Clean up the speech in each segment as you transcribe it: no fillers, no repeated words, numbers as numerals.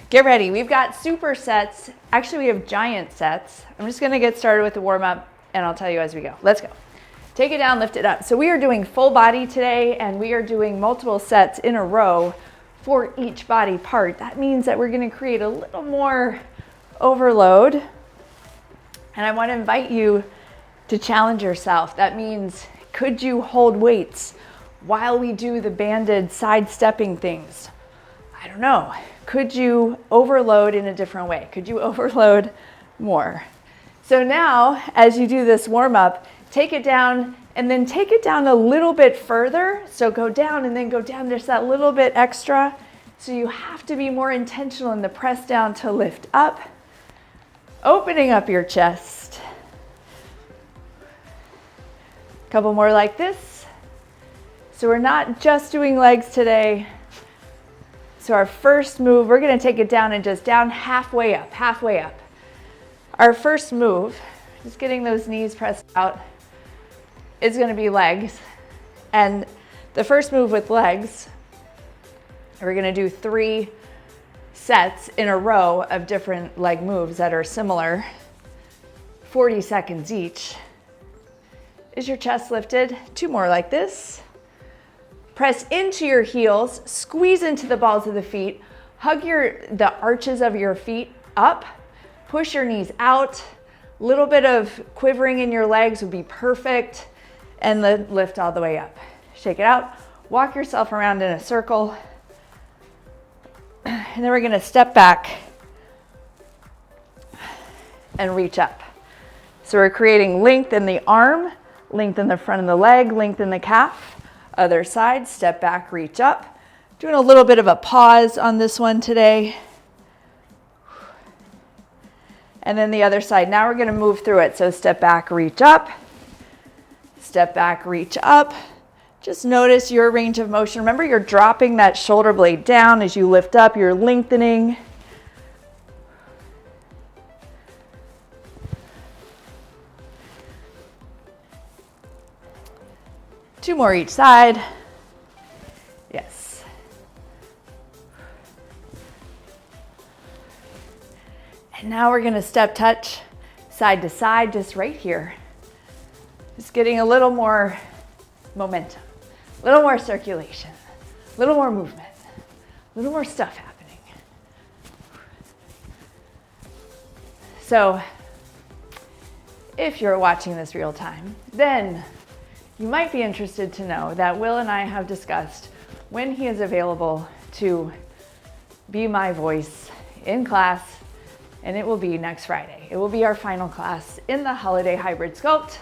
Get ready. We've got supersets. Actually, we have giant sets. I'm just going to get started with the warm up and I'll tell you as we go. Let's go. Take it down, lift it up. So we are doing full body today and we are doing multiple sets in a row for each body part. That means that we're going to create a little more overload. And I want to invite you to challenge yourself. That means, could you hold weights while we do the banded sidestepping things? I don't know. Could you overload in a different way? Could you overload more? So now, as you do this warm up, take it down and then take it down a little bit further. So go down and then go down just that little bit extra. So you have to be more intentional in the press down to lift up, opening up your chest. A couple more like this. So we're not just doing legs today. So our first move, we're going to take it down and just down halfway up, halfway up. Our first move, just getting those knees pressed out, is going to be legs. And the first move with legs, we're going to do 3 sets in a row of different leg moves that are similar, 40 seconds each. Is your chest lifted? 2 more like this. Press into your heels, squeeze into the balls of the feet, hug the arches of your feet up, push your knees out. A little bit of quivering in your legs would be perfect, and lift all the way up. Shake it out, walk yourself around in a circle, and then we're gonna step back and reach up. So we're creating length in the arm, length in the front of the leg, length in the calf. Other side, step back, reach up. Doing a little bit of a pause on this one today. And then the other side. Now we're going to move through it. So step back, reach up. Step back, reach up. Just notice your range of motion. Remember, you're dropping that shoulder blade down as you lift up. You're lengthening. Two more each side. Yes. And now we're going to step touch side to side, just right here. Just getting a little more momentum, a little more circulation, a little more movement, a little more stuff happening. So if you're watching this real time, then you might be interested to know that Will and I have discussed when he is available to be my voice in class, and it will be next Friday. It will be our final class in the holiday hybrid sculpt.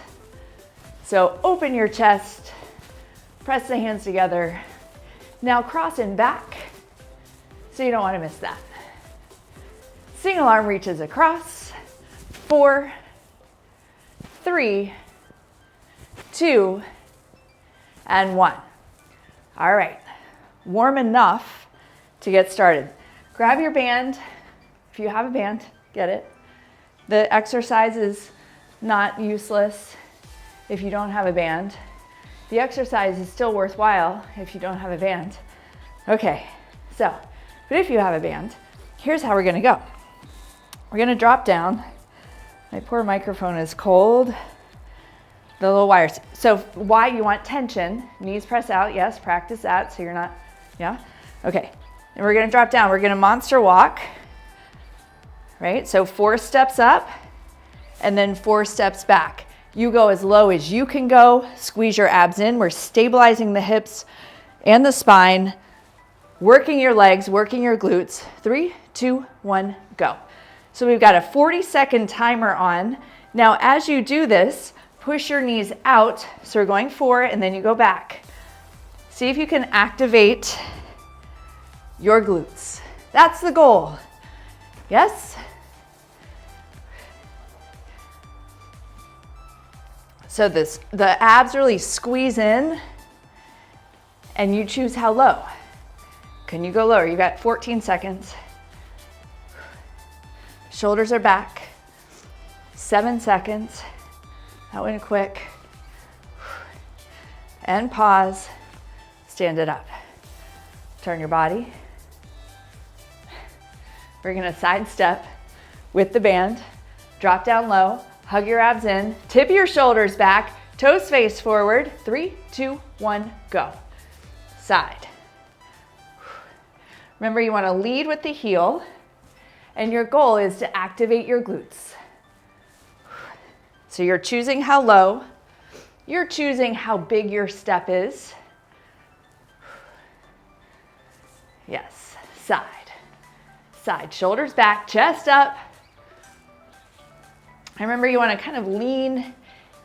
So open your chest, press the hands together. Now cross and back, so you don't want to miss that. Single arm reaches across. 4, 3, 2, and 1. All right, warm enough to get started. Grab your band. If you have a band, get it. The exercise is not useless if you don't have a band. The exercise is still worthwhile if you don't have a band. Okay, so, but if you have a band, here's how we're gonna go. We're gonna drop down. My poor microphone is cold. The little wires. So why you want tension, knees press out, yes, practice that so you're not, yeah? Okay, and we're gonna drop down. We're gonna monster walk, right? So 4 steps up and then 4 steps back. You go as low as you can go, squeeze your abs in. We're stabilizing the hips and the spine, working your legs, working your glutes. 3, 2, 1, go. So we've got a 40-second timer on. Now, as you do this, push your knees out. So we're going 4 and then you go back. See if you can activate your glutes. That's the goal. Yes? So the abs really squeeze in and you choose how low. Can you go lower? You got 14 seconds. Shoulders are back. 7 seconds. That went quick. And pause. Stand it up. Turn your body. We're gonna side step with the band, drop down low, hug your abs in, tip your shoulders back, toes face forward. 3, 2, 1, go. Side. Remember, you wanna lead with the heel, and your goal is to activate your glutes. So you're choosing how low, you're choosing how big your step is. Yes, side. Side, shoulders back, chest up. And remember, you want to kind of lean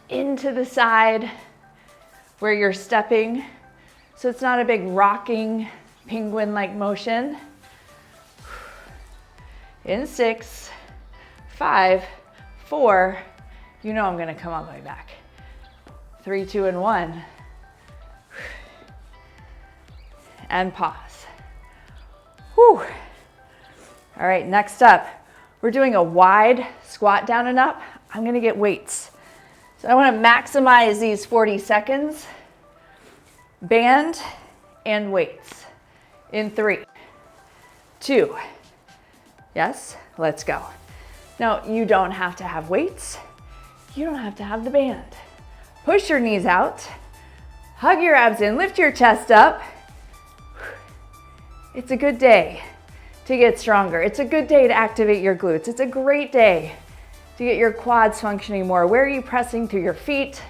into the side where you're stepping, so it's not a big rocking penguin-like motion. In 6, 5, 4, you know I'm going to come all the way back. 3, 2, and 1. And pause. Whew. All right, next up, we're doing a wide squat down and up. I'm gonna get weights. So I wanna maximize these 40 seconds. Band and weights. In 3, 2, yes, let's go. Now, you don't have to have weights. You don't have to have the band. Push your knees out. Hug your abs in, lift your chest up. It's a good day to get stronger. It's a good day to activate your glutes. It's a great day to get your quads functioning more. Where are you pressing through your feet?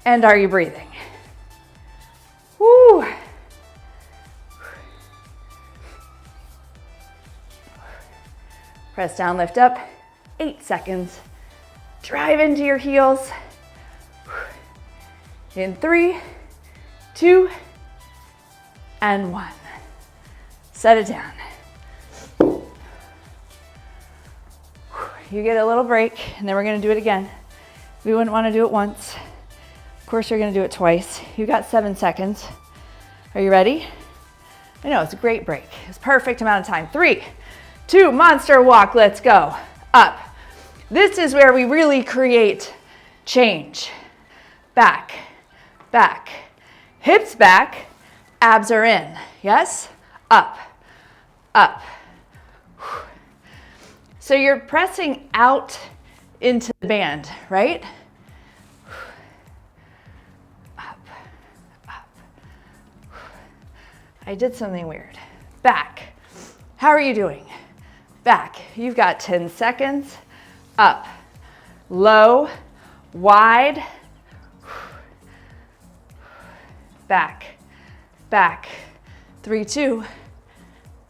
And are you breathing? Woo! Press down, lift up. 8 seconds. Drive into your heels. In 3, 2, and 1. Set it down. You get a little break, and then we're gonna do it again. We wouldn't wanna do it once. Of course, you're gonna do it twice. You got 7 seconds. Are you ready? I know, it's a great break. It's perfect amount of time. 3, 2, monster walk, let's go. Up. This is where we really create change. Back, back. Hips back, abs are in, yes? Up. Up. So you're pressing out into the band, right? Up, up. I did something weird. Back. How are you doing? Back. You've got 10 seconds. Up. Low. Wide. Back. Back. 3, 2,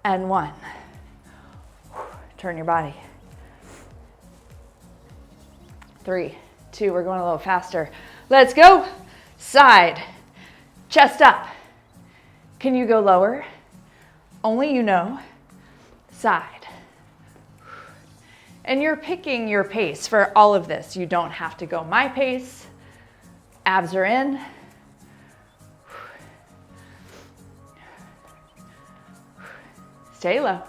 and 1. Turn your body. 3, 2, we're going a little faster. Let's go. Side, chest up. Can you go lower? Only you know. Side. And you're picking your pace for all of this. You don't have to go my pace. Abs are in. Stay low.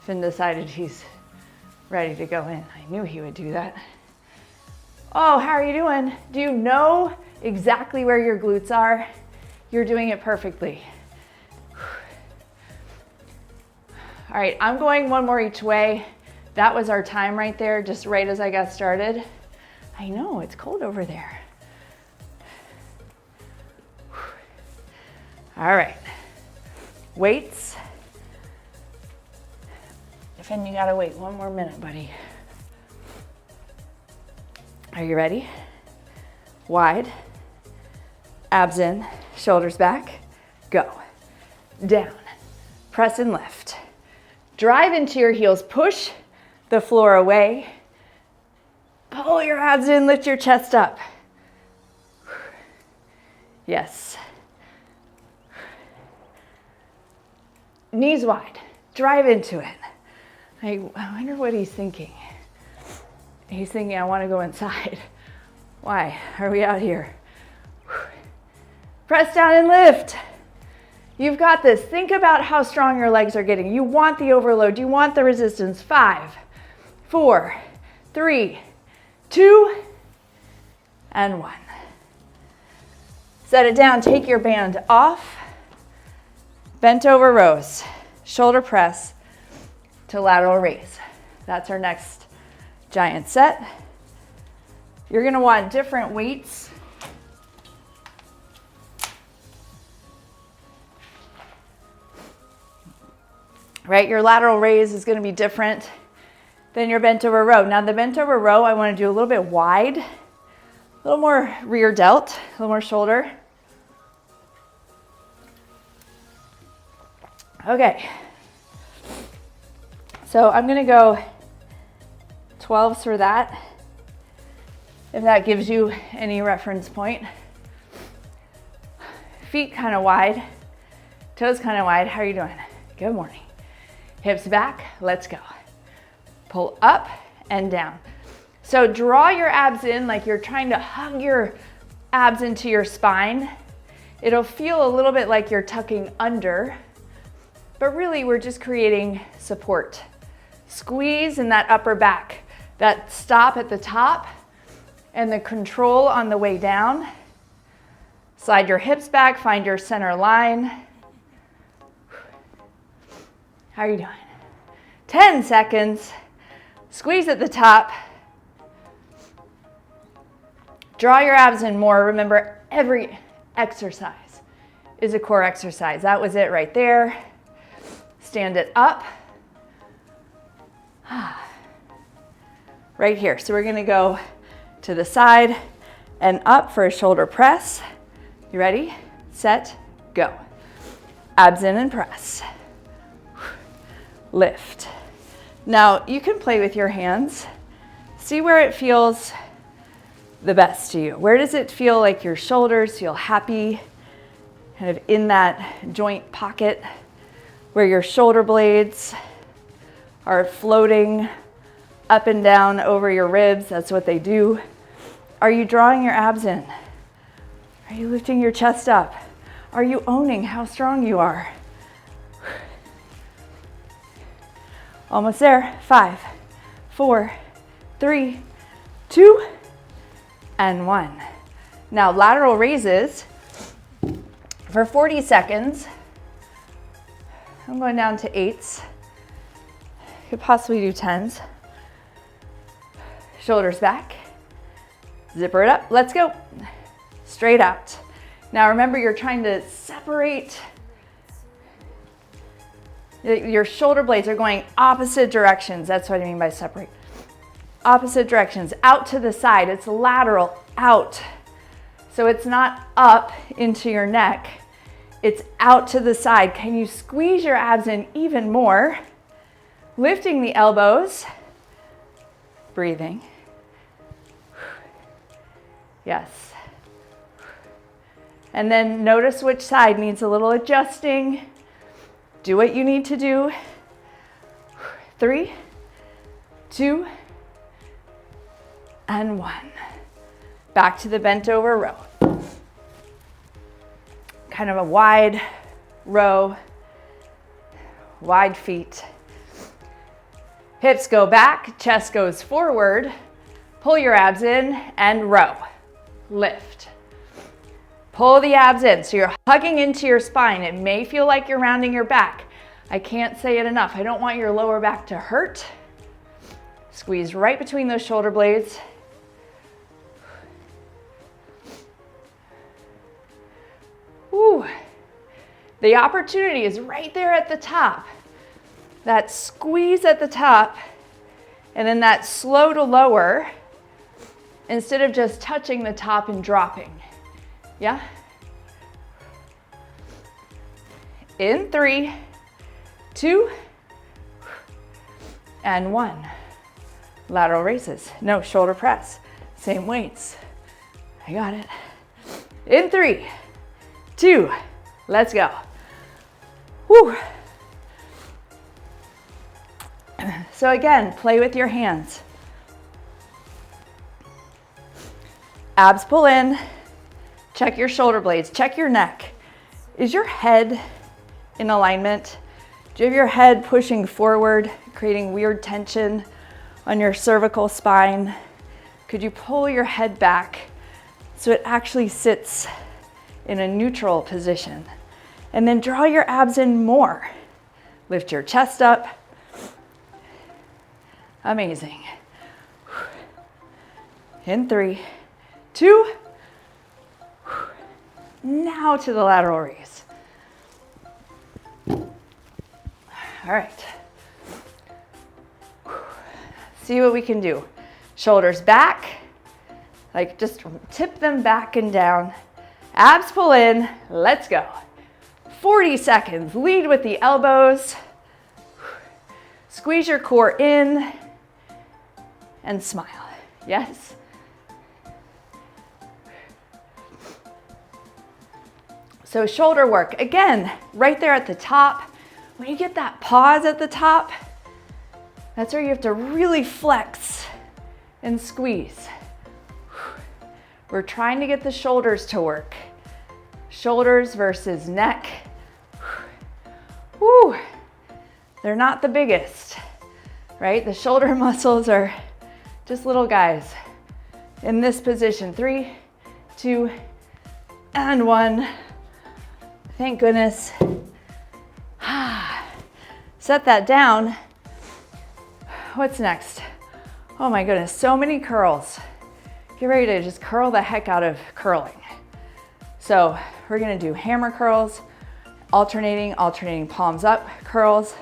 Finn decided he's ready to go in. I knew he would do that. Oh, how are you doing? Do you know exactly where your glutes are? You're doing it perfectly. All right, I'm going one more each way. That was our time right there, just right as I got started. I know, it's cold over there. All right. Weights. Finn, you gotta wait one more minute, buddy. Are you ready? Wide, abs in, shoulders back, go. Down, press and lift. Drive into your heels, push the floor away. Pull your abs in, lift your chest up. Yes. Knees wide, drive into it. I wonder what he's thinking. He's thinking, I want to go inside. Why are we out here? Press down and lift. You've got this. Think about how strong your legs are getting. You want the overload. You want the resistance. 5, 4, 3, 2, and 1. Set it down. Take your band off. Bent over rows. shoulder press to lateral raise. That's our next giant set. You're gonna want different weights. Right, your lateral raise is gonna be different than your bent over row. Now the bent over row, I wanna do a little bit wide, a little more rear delt, a little more shoulder. Okay, so I'm gonna go 12s for that, if that gives you any reference point. Feet kind of wide, toes kind of wide. How are you doing? Good morning. Hips back, let's go. Pull up and down. So draw your abs in like you're trying to hug your abs into your spine. It'll feel a little bit like you're tucking under, but really we're just creating support. Squeeze in that upper back, that stop at the top, and the control on the way down. Slide your hips back, find your center line. How are you doing? 10 seconds. Squeeze at the top. Draw your abs in more. Remember, every exercise is a core exercise. That was it right there. Stand it up. Right here. So we're gonna go to the side and up for a shoulder press. You ready? Set, go. Abs in and press. Lift. Now you can play with your hands. See where it feels the best to you. Where does it feel like your shoulders feel happy, kind of in that joint pocket, where your shoulder blades are floating up and down over your ribs. That's what they do. Are you drawing your abs in? Are you lifting your chest up? Are you owning how strong you are? Almost there. 5, 4, 3, 2, and 1. Now lateral raises for 40 seconds. I'm going down to 8s. Could possibly do 10s. Shoulders back. Zipper it up. Let's go. Straight out. Now remember, you're trying to separate. Your shoulder blades are going opposite directions. That's what I mean by separate. Opposite directions, out to the side. It's lateral, out. So it's not up into your neck. It's out to the side. Can you squeeze your abs in even more? Lifting the elbows. Breathing. Yes. And then notice which side needs a little adjusting. Do what you need to do. 3, 2, and 1. Back to the bent over row. Kind of a wide row, wide feet. Hips go back, chest goes forward. Pull your abs in and row. Lift. Pull the abs in. So you're hugging into your spine. It may feel like you're rounding your back. I can't say it enough. I don't want your lower back to hurt. Squeeze right between those shoulder blades. Woo. The opportunity is right there at the top. That squeeze at the top, and then that slow to lower, instead of just touching the top and dropping. Yeah? In 3, 2, and 1. Lateral raises. No, shoulder press. Same weights. I got it. In 3, 2, let's go. Woo. So again, play with your hands. Abs pull in. Check your shoulder blades. Check your neck. Is your head in alignment? Do you have your head pushing forward, creating weird tension on your cervical spine? Could you pull your head back so it actually sits in a neutral position? And then draw your abs in more. Lift your chest up. Amazing. In 3, 2. Now to the lateral raise. All right. See what we can do. Shoulders back, like just tip them back and down. Abs pull in, let's go. 40 seconds, lead with the elbows. Squeeze your core in and smile, yes? So shoulder work, again, right there at the top. When you get that pause at the top, that's where you have to really flex and squeeze. We're trying to get the shoulders to work. Shoulders versus neck. Woo. They're not the biggest, right? The shoulder muscles are just little guys. In this position, 3, 2, and 1. Thank goodness. Set that down. What's next? Oh my goodness, so many curls. Get ready to just curl the heck out of curling. So we're gonna do hammer curls, alternating palms up curls,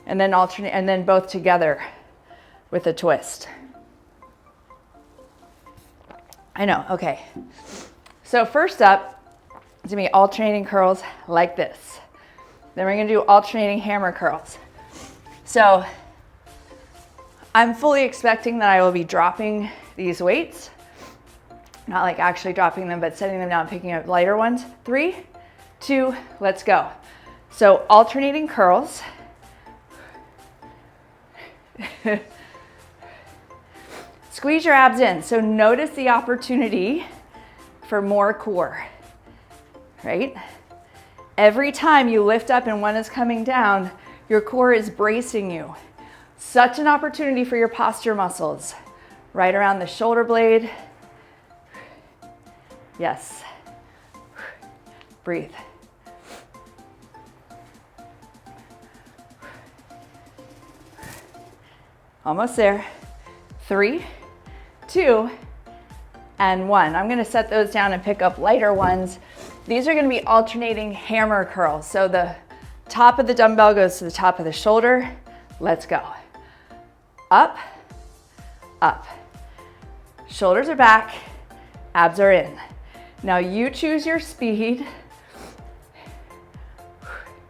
and then both together with a twist. I know, okay. So first up, it's gonna be alternating curls like this. Then we're gonna do alternating hammer curls. So I'm fully expecting that I will be dropping these weights. Not like actually dropping them, but setting them down, picking up lighter ones. 3, 2, let's go. So alternating curls. Squeeze your abs in. So notice the opportunity for more core, right? Every time you lift up and one is coming down, your core is bracing you. Such an opportunity for your posture muscles. Right around the shoulder blade. Yes. Breathe. Almost there. 3, 2, and 1. I'm gonna set those down and pick up lighter ones. These are gonna be alternating hammer curls. So the top of the dumbbell goes to the top of the shoulder. Let's go. Up, up. Shoulders are back, abs are in. Now you choose your speed.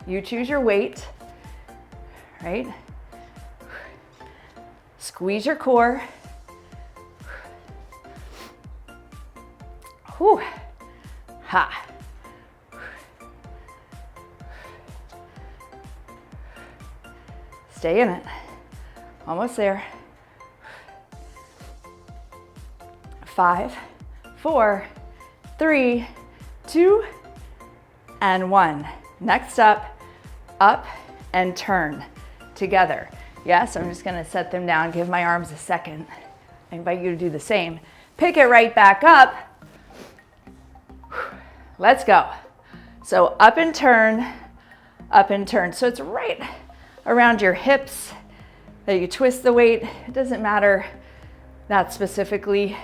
You choose your weight, right? Squeeze your core. Whew. Ha. Stay in it. Almost there. 5, 4, 3, 2, and 1. Next up and turn together. Yes, I'm just gonna set them down, give my arms a second. I invite you to do the same. Pick it right back up. Let's go. So up and turn, up and turn. So it's right around your hips that you twist the weight. It doesn't matter that specifically,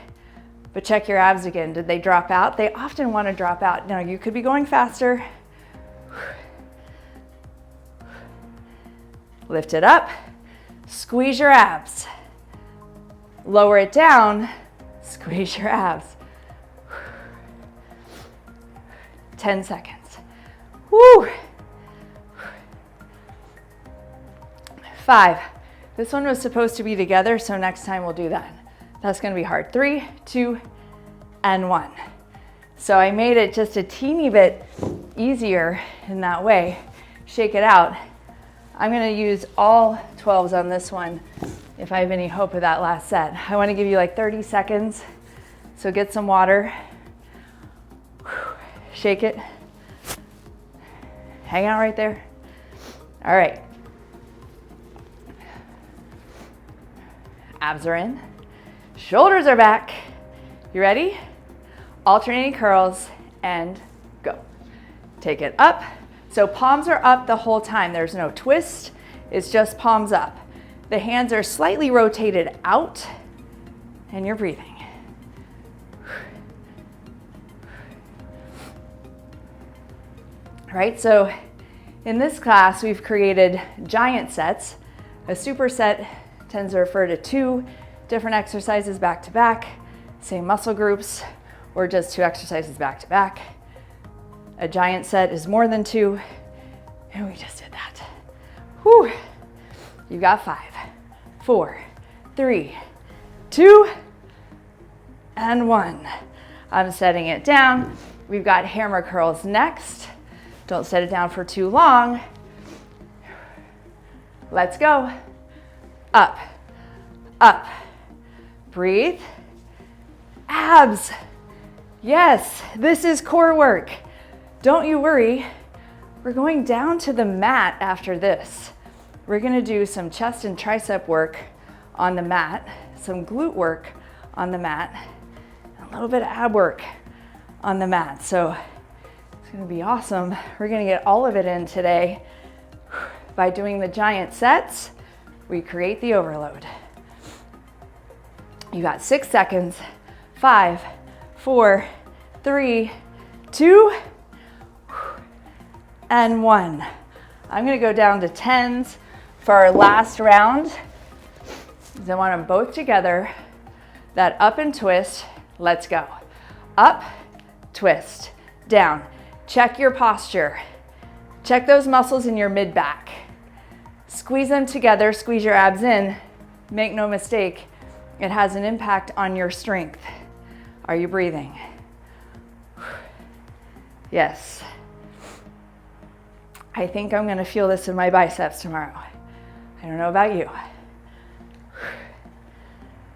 but check your abs again. Did they drop out? They often want to drop out. Now you could be going faster. Lift it up, squeeze your abs. Lower it down, squeeze your abs. 10 seconds. Woo. 5. This one was supposed to be together, so next time we'll do that. That's gonna be hard. 3, 2, and 1. So I made it just a teeny bit easier in that way. Shake it out. I'm gonna use all 12s on this one if I have any hope of that last set. I wanna give you like 30 seconds, so get some water. Shake it. Hang out right there. All right. Abs are in. Shoulders are back. You ready? Alternating curls and go. Take it up, So palms are up the whole time. There's no twist. It's just palms up. The hands are slightly rotated out, and you're breathing. All right, so in this class, we've created giant sets. A superset tends to refer to 2 different exercises back to back, same muscle groups, or just 2 exercises back to back. A giant set is more than 2, and we just did that. Whew. You got 5, 4, 3, 2, and 1. I'm setting it down. We've got hammer curls next. Don't set it down for too long. Let's go. Up, up. Breathe. Abs. Yes, this is core work. Don't you worry. We're going down to the mat after this. We're gonna do some chest and tricep work on the mat, some glute work on the mat, a little bit of ab work on the mat. So it's gonna be awesome. We're gonna get all of it in today. By doing the giant sets, we create the overload. You got 6 seconds. 5, 4, 3, 2, and 1. I'm gonna go down to 10s for our last round. I want them both together. That up and twist, let's go. Up, twist, down. Check your posture. Check those muscles in your mid-back. Squeeze them together, squeeze your abs in. Make no mistake, it has an impact on your strength. Are you breathing? Yes. I think I'm gonna feel this in my biceps tomorrow. I don't know about you.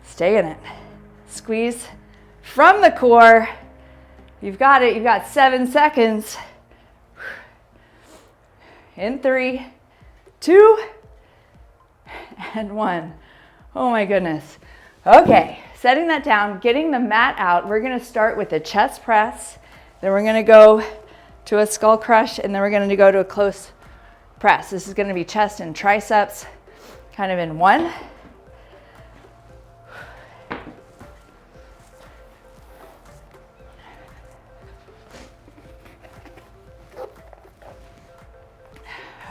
Stay in it. Squeeze from the core. You've got it. You've got 7 seconds. In 3, 2, and 1. Oh my goodness. Okay, setting that down, getting the mat out. We're gonna start with a chest press. Then we're gonna go to a skull crush, and then we're gonna go to a close press. This is gonna be chest and triceps, kind of in one.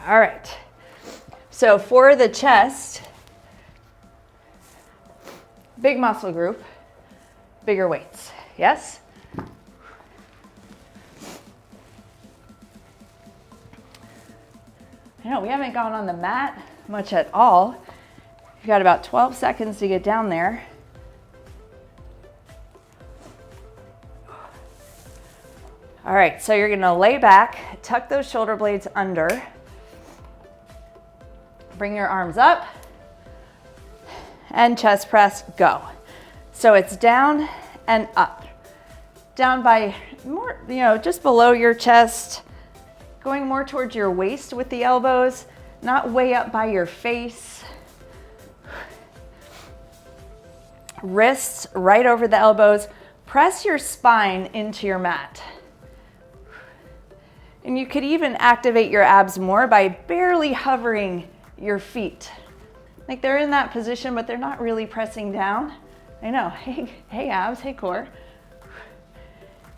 All right, so for the chest, big muscle group, bigger weights, yes? I know we haven't gone on the mat much at all. You've got about 12 seconds to get down there. All right, so you're gonna lay back, tuck those shoulder blades under. Bring your arms up and chest press, go. So it's down and up. Down by more, just below your chest, going more towards your waist with the elbows, not way up by your face. Wrists right over the elbows. Press your spine into your mat. And you could even activate your abs more by barely hovering your feet. Like they're in that position, but they're not really pressing down. I know, hey abs, hey core.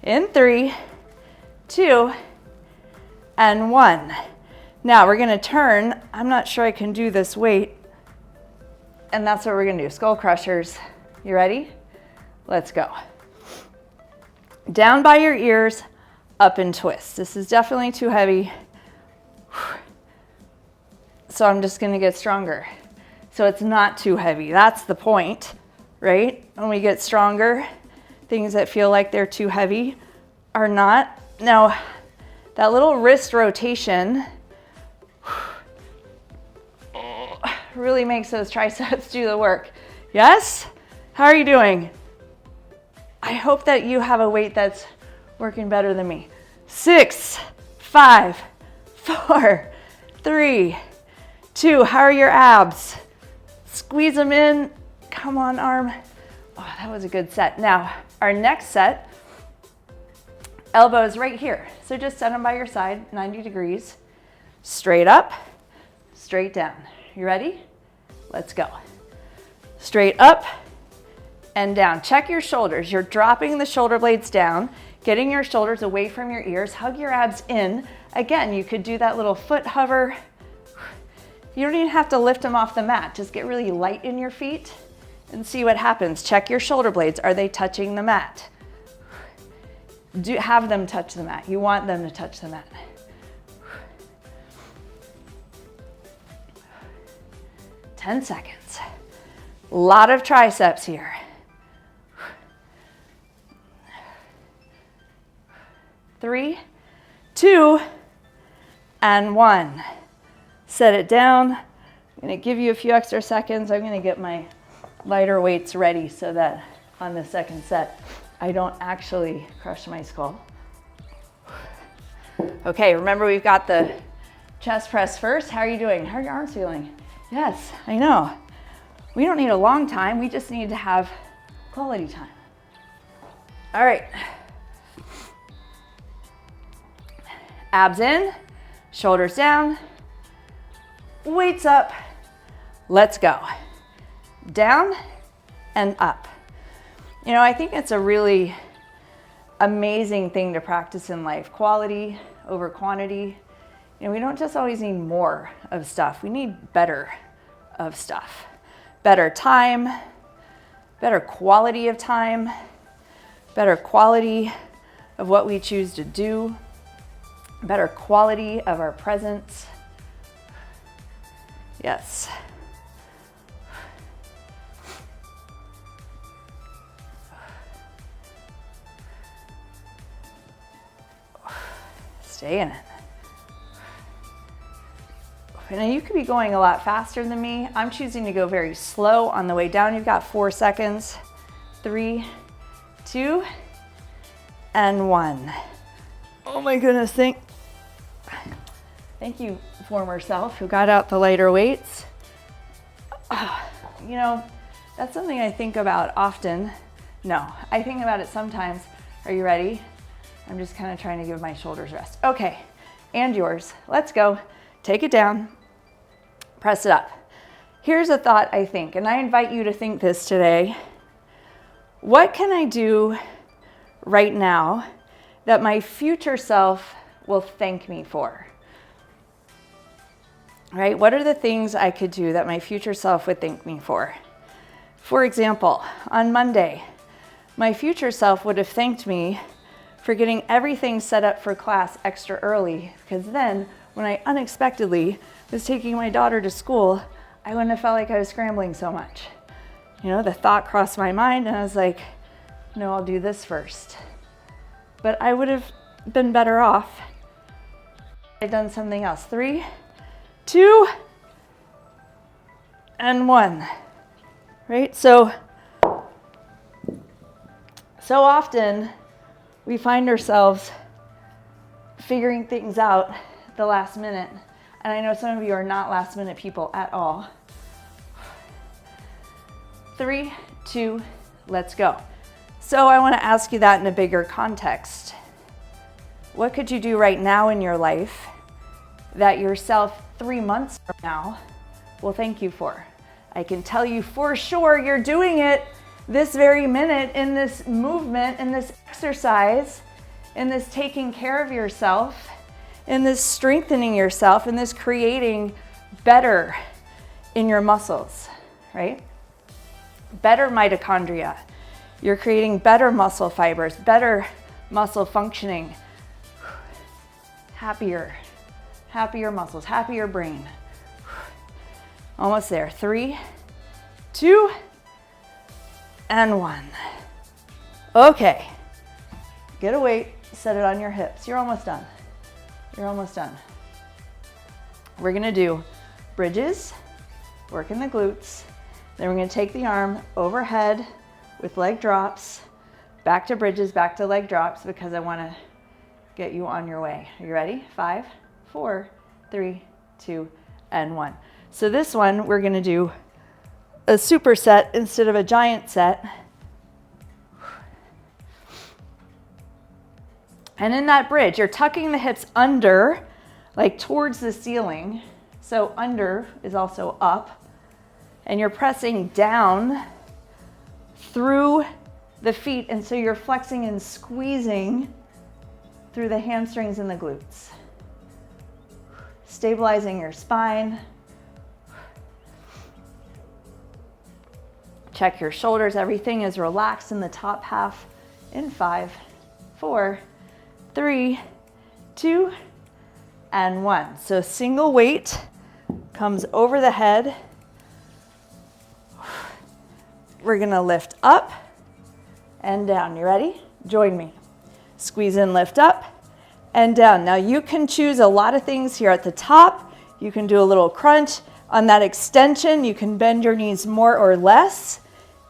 In 3, 2, and 1. Now we're gonna turn. I'm not sure I can do this weight. And that's what we're gonna do, skull crushers. You ready? Let's go. Down by your ears, up and twist. This is definitely too heavy. So I'm just gonna get stronger. So it's not too heavy. That's the point, right? When we get stronger, things that feel like they're too heavy are not. Now, that little wrist rotation really makes those triceps do the work. Yes? How are you doing? I hope that you have a weight that's working better than me. 6, 5, 4, 3, 2. How are your abs? Squeeze them in. Come on, arm. Oh, that was a good set. Now, our next set, elbows right here. So just set them by your side, 90 degrees. Straight up, straight down. You ready? Let's go. Straight up and down. Check your shoulders. You're dropping the shoulder blades down, getting your shoulders away from your ears. Hug your abs in. Again, you could do that little foot hover. You don't even have to lift them off the mat. Just get really light in your feet and see what happens. Check your shoulder blades. Are they touching the mat? Have them touch the mat. You want them to touch the mat. 10 seconds. A lot of triceps here. 3, 2, and 1. Set it down. I'm gonna give you a few extra seconds. I'm gonna get my lighter weights ready so that on the second set, I don't actually crush my skull. Okay, remember we've got the chest press first. How are you doing? How are your arms feeling? Yes, I know. We don't need a long time. We just need to have quality time. All right. Abs in, shoulders down, weights up. Let's go. Down and up. You know, I think it's a really amazing thing to practice in life. Quality over quantity. You know, we don't just always need more of stuff. We need better of stuff. Better time, better quality of time, better quality of what we choose to do, better quality of our presence. Yes. Stay in it. Now you could be going a lot faster than me. I'm choosing to go very slow on the way down. You've got 4 seconds. 3, 2, and 1. Oh my goodness, thank you, former self, who got out the lighter weights. You know, that's something I think about often. No, I think about it sometimes. Are you ready? I'm just kind of trying to give my shoulders rest. Okay, and yours. Let's go. Take it down. Press it up. Here's a thought I think, and I invite you to think this today. What can I do right now that my future self will thank me for? Right? What are the things I could do that my future self would thank me for? For example, on Monday, my future self would have thanked me for getting everything set up for class extra early, because then when I unexpectedly was taking my daughter to school, I wouldn't have felt like I was scrambling so much. You know, the thought crossed my mind and I was like, no, I'll do this first. But I would have been better off if I'd done something else. 3, 2, and 1. Right? So often we find ourselves figuring things out at the last minute. And I know some of you are not last minute people at all. 3, 2, let's go. So I want to ask you that in a bigger context. What could you do right now in your life that yourself 3 months from now will thank you for? I can tell you for sure you're doing it this very minute in this movement, in this exercise, in this taking care of yourself, in this strengthening yourself, in this creating better in your muscles, right? Better mitochondria. You're creating better muscle fibers, better muscle functioning, happier muscles, happier brain. Almost there. 3, 2, and 1. Okay. Get a weight, set it on your hips. You're almost done. You're almost done. We're gonna do bridges, work in the glutes. Then we're gonna take the arm overhead with leg drops, back to bridges, back to leg drops, because I wanna get you on your way. Are you ready? 5, 4, 3, 2, and 1. So this one, we're gonna do a superset instead of a giant set. And in that bridge, you're tucking the hips under like towards the ceiling. So under is also up, and you're pressing down through the feet, and so you're flexing and squeezing through the hamstrings and the glutes. Stabilizing your spine. Check your shoulders. Everything is relaxed in the top half in 5, 4, 3, 2, and 1. So single weight comes over the head. We're gonna lift up and down. You ready? Join me. Squeeze in, lift up and down. Now you can choose a lot of things here at the top. You can do a little crunch. On that extension, you can bend your knees more or less.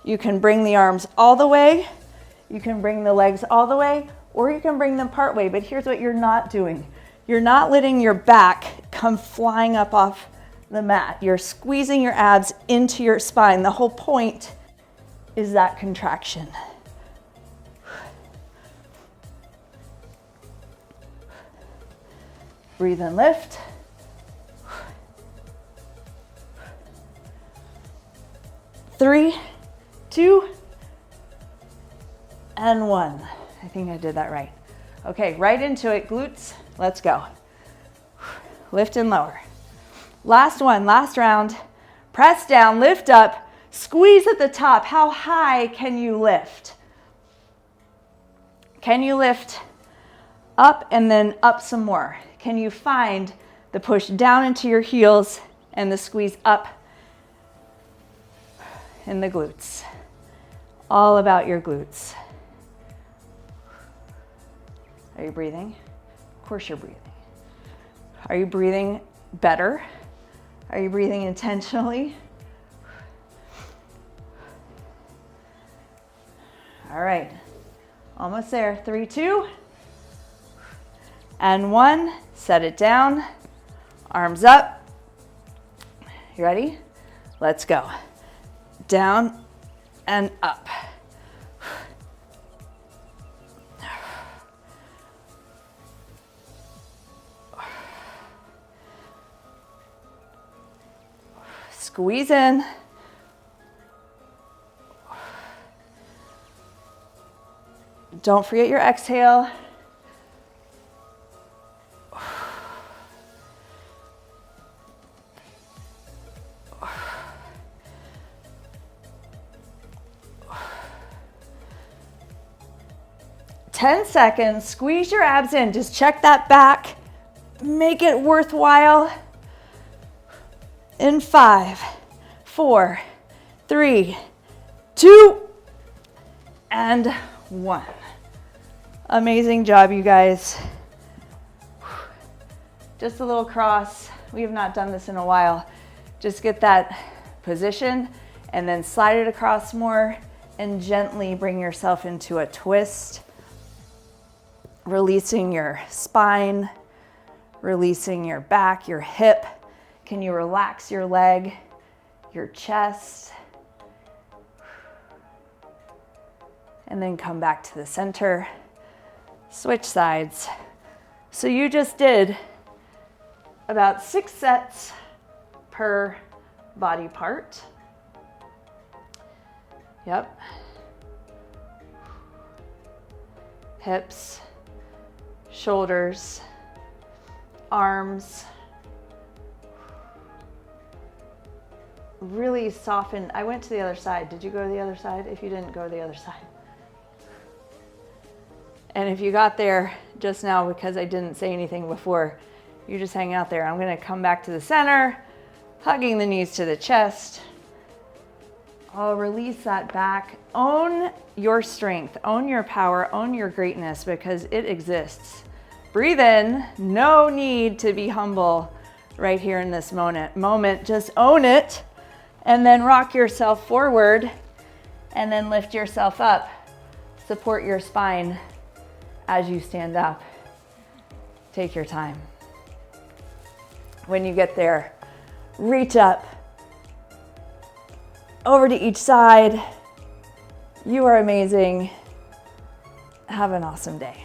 You can bring the arms all the way. You can bring the legs all the way, or you can bring them part way. But here's what you're not doing. You're not letting your back come flying up off the mat. You're squeezing your abs into your spine. The whole point is that contraction. Breathe and lift. 3, 2, and 1. I think I did that right. Okay, right into it, glutes. Let's go. Lift and lower. Last one, last round. Press down, lift up, squeeze at the top. How high can you lift? Can you lift up and then up some more? Can you find the push down into your heels and the squeeze up in the glutes? All about your glutes. Are you breathing? Of course you're breathing. Are you breathing better? Are you breathing intentionally? All right, almost there. 3, 2, and 1. Set it down, arms up. You ready? Let's go. Down and up. Squeeze in. Don't forget your exhale. Ten seconds, squeeze your abs in. Just check that back. Make it worthwhile. In 5, 4, 3, 2, and 1. Amazing job, you guys. Just a little cross. We have not done this in a while. Just get that position and then slide it across more and gently bring yourself into a twist. Releasing your spine, releasing your back, your hip. Can you relax your leg, your chest? And then come back to the center. Switch sides. So you just did about 6 sets per body part. Yep. Hips, shoulders, arms. Really soften. I went to the other side. Did you go to the other side? If you didn't, go to the other side. And if you got there just now because I didn't say anything before, you just hang out there. I'm gonna come back to the center, hugging the knees to the chest. Oh, release that back. Own your strength, own your power, own your greatness because it exists. Breathe in. No need to be humble right here in this moment. Just own it. And then rock yourself forward and then lift yourself up. Support your spine as you stand up. Take your time. When you get there, reach up over to each side. You are amazing. Have an awesome day.